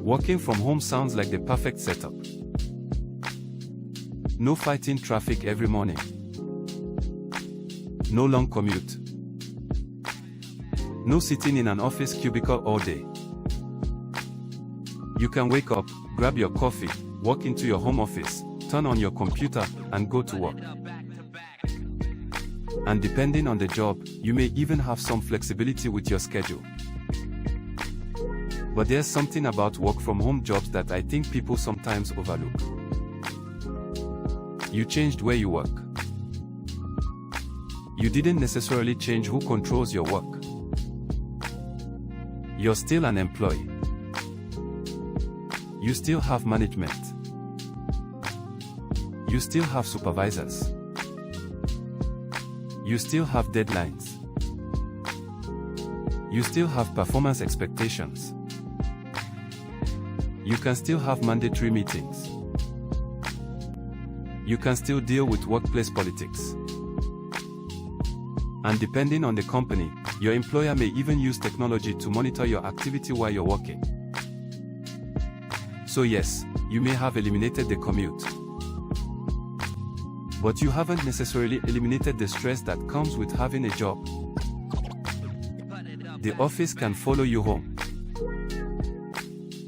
Working from home sounds like the perfect setup. No fighting traffic every morning. No long commute. No sitting in an office cubicle all day. You can wake up, grab your coffee, walk into your home office, turn on your computer, and go to work. And depending on the job, you may even have some flexibility with your schedule. But there's something about work-from-home jobs that I think people sometimes overlook. You changed where you work. You didn't necessarily change who controls your work. You're still an employee. You still have management. You still have supervisors. You still have deadlines. You still have performance expectations. You can still have mandatory meetings. You can still deal with workplace politics. And depending on the company, your employer may even use technology to monitor your activity while you're working. So yes, you may have eliminated the commute. But you haven't necessarily eliminated the stress that comes with having a job. The office can follow you home.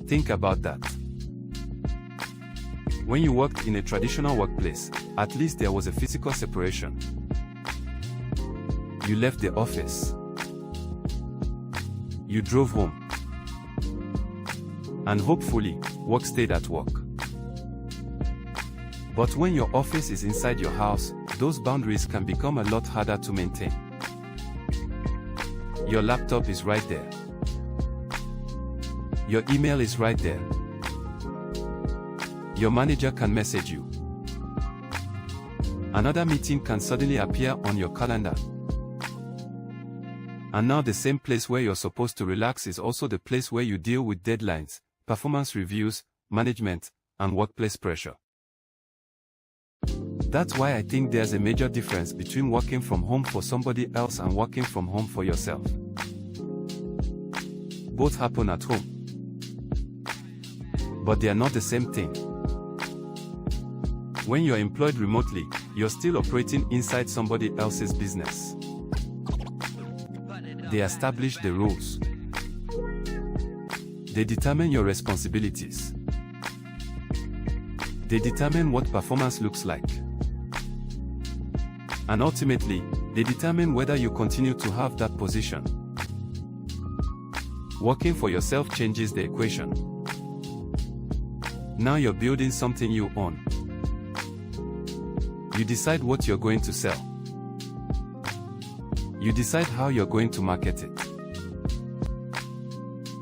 Think about that. When you worked in a traditional workplace, at least there was a physical separation. You left the office. You drove home. And hopefully, work stayed at work. But when your office is inside your house, those boundaries can become a lot harder to maintain. Your laptop is right there. Your email is right there. Your manager can message you. Another meeting can suddenly appear on your calendar. And now the same place where you're supposed to relax is also the place where you deal with deadlines, performance reviews, management, and workplace pressure. That's why I think there's a major difference between working from home for somebody else and working from home for yourself. Both happen at home. But they are not the same thing. When you're employed remotely, you're still operating inside somebody else's business. They establish the rules. They determine your responsibilities. They determine what performance looks like. And ultimately, they determine whether you continue to have that position. Working for yourself changes the equation. Now you're building something you own. You decide what you're going to sell. You decide how you're going to market it.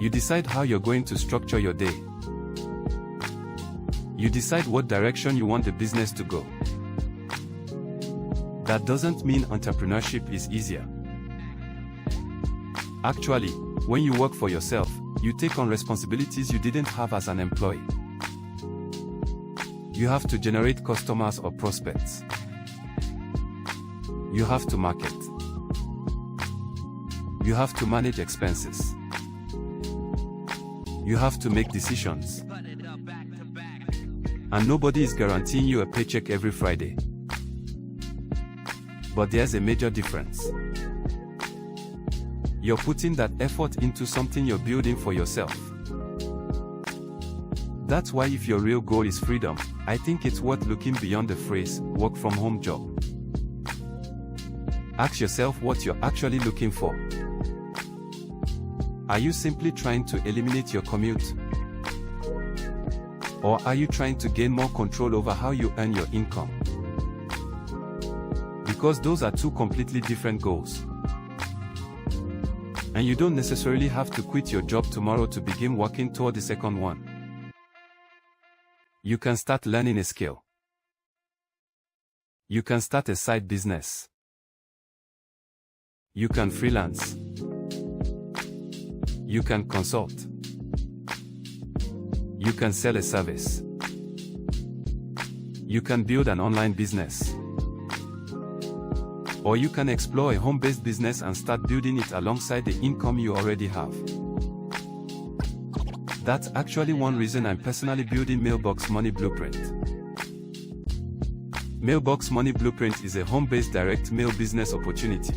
You decide how you're going to structure your day. You decide what direction you want the business to go. That doesn't mean entrepreneurship is easier. Actually, when you work for yourself, you take on responsibilities you didn't have as an employee. You have to generate customers or prospects. You have to market. You have to manage expenses. You have to make decisions. And nobody is guaranteeing you a paycheck every Friday. But there's a major difference. You're putting that effort into something you're building for yourself. That's why if your real goal is freedom, I think it's worth looking beyond the phrase, work from home job. Ask yourself what you're actually looking for. Are you simply trying to eliminate your commute? Or are you trying to gain more control over how you earn your income? Because those are two completely different goals. And you don't necessarily have to quit your job tomorrow to begin working toward the second one. You can start learning a skill. You can start a side business. You can freelance. You can consult. You can sell a service. You can build an online business. Or you can explore a home-based business and start building it alongside the income you already have. that's actually one reason I'm personally building Mailbox Money Blueprint. Mailbox Money Blueprint is a home-based direct mail business opportunity.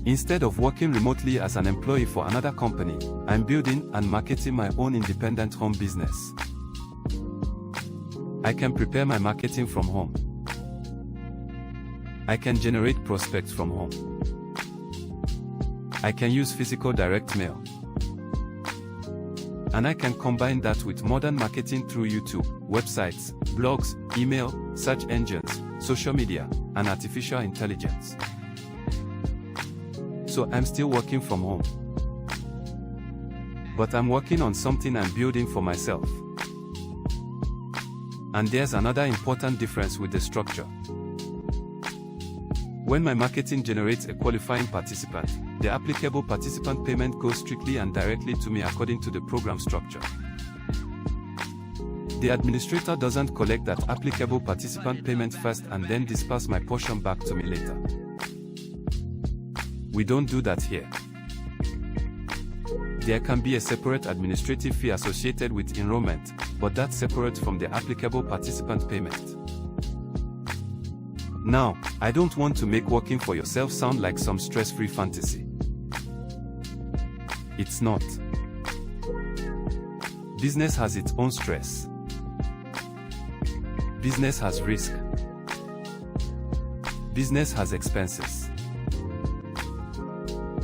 Instead of working remotely as an employee for another company, I'm building and marketing my own independent home business. I can prepare my marketing from home. I can generate prospects from home. I can use physical direct mail. And I can combine that with modern marketing through YouTube, websites, blogs, email, search engines, social media, and artificial intelligence. So I'm still working from home. But I'm working on something I'm building for myself. And there's another important difference with the structure. When my marketing generates a qualifying participant, the applicable participant payment goes strictly and directly to me according to the program structure. The administrator doesn't collect that applicable participant payment first and then disperse my portion back to me later. We don't do that here. There can be a separate administrative fee associated with enrollment, but that's separate from the applicable participant payment. Now, I don't want to make working for yourself sound like some stress-free fantasy. It's not. Business has its own stress. Business has risk. Business has expenses.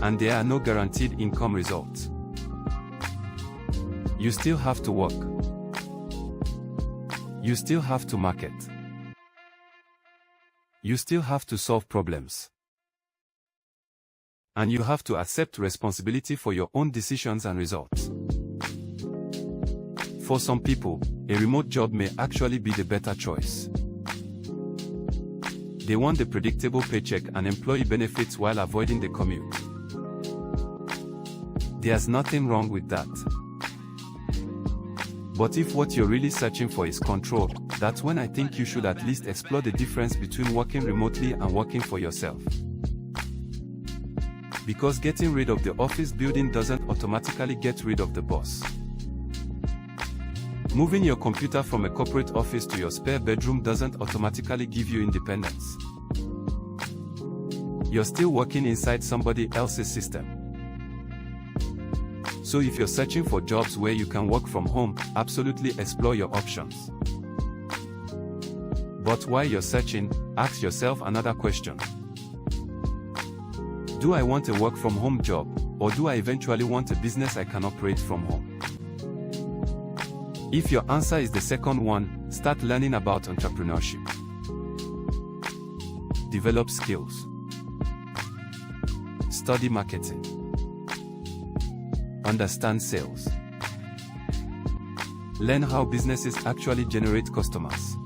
And there are no guaranteed income results. You still have to work. You still have to market. You still have to solve problems. And you have to accept responsibility for your own decisions and results. For some people, a remote job may actually be the better choice. They want the predictable paycheck and employee benefits while avoiding the commute. There's nothing wrong with that. But if what you're really searching for is control, that's when I think you should at least explore the difference between working remotely and working for yourself. Because getting rid of the office building doesn't automatically get rid of the boss. Moving your computer from a corporate office to your spare bedroom doesn't automatically give you independence. You're still working inside somebody else's system. So if you're searching for jobs where you can work from home, absolutely explore your options. But while you're searching, ask yourself another question. Do I want a work from home job, or do I eventually want a business I can operate from home? If your answer is the second one, start learning about entrepreneurship. Develop skills. Study marketing. Understand sales. Learn how businesses actually generate customers.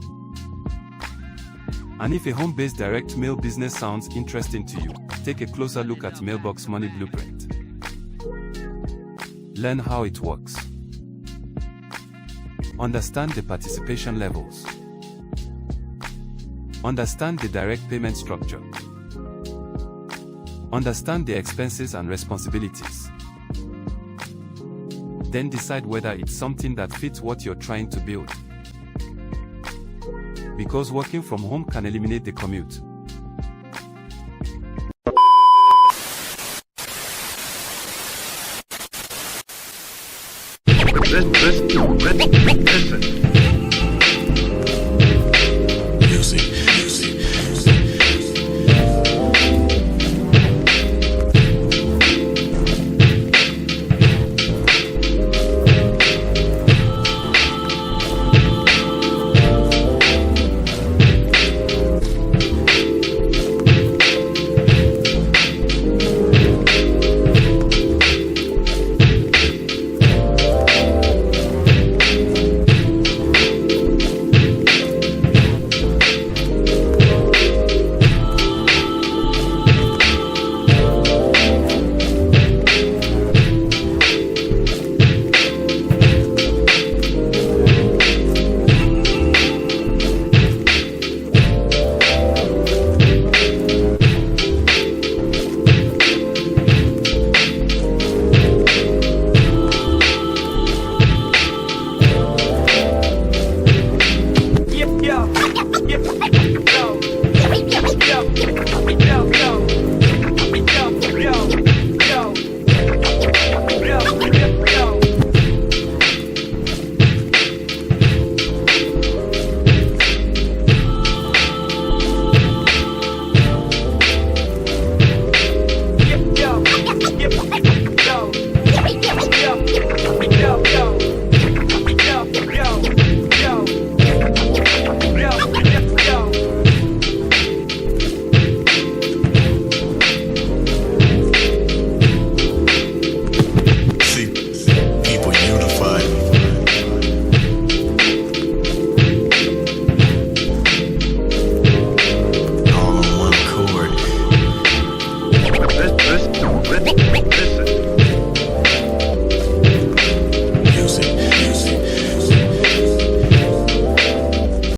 And if a home-based direct mail business sounds interesting to you, take a closer look at Mailbox Money Blueprint. Learn how it works. Understand the participation levels. Understand the direct payment structure. Understand the expenses and responsibilities. Then decide whether it's something that fits what you're trying to build. Because working from home can eliminate the commute. Listen. Music. unified